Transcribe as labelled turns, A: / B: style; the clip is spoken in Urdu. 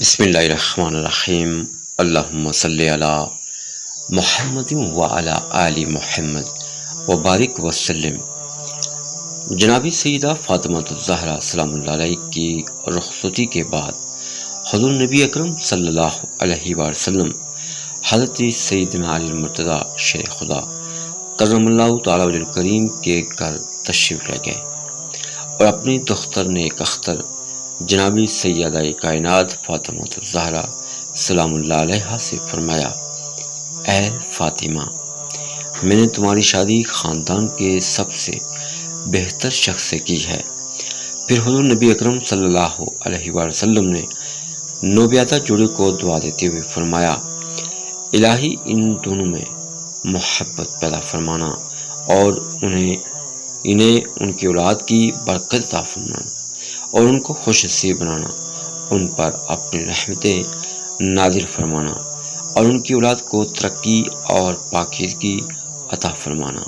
A: بسم اللہ الرحمن الرحیم۔ اللہم صلی علی محمد وعلی آل محمد وبارک وسلم۔ جناب سیدہ فاطمہ الزہرا سلام اللہ علیہ کی رخصتی کے بعد حضور نبی اکرم صلی اللہ علیہ وسلم حضرت سیدنا علی المرتضیٰ شیر خدا کرم اللہ تعالیٰ وجہ الکریم کے گھر تشریف لے گئے اور اپنی دختر نیک اختر جناب سیدہ کائنات فاطمہ الزہرا سلام اللہ علیہ سے فرمایا، اے فاطمہ، میں نے تمہاری شادی خاندان کے سب سے بہتر شخص سے کی ہے۔ پھر حضور نبی اکرم صلی اللہ علیہ وسلم نے نوبیادہ جوڑے کو دعا دیتے ہوئے فرمایا، الہی ان دونوں میں محبت پیدا فرمانا اور انہیں ان کی اولاد کی برکت عطا فرمانا اور ان کو خوش نصیب بنانا، ان پر اپنی رحمتیں نازل فرمانا اور ان کی اولاد کو ترقی اور پاکیزگی عطا فرمانا۔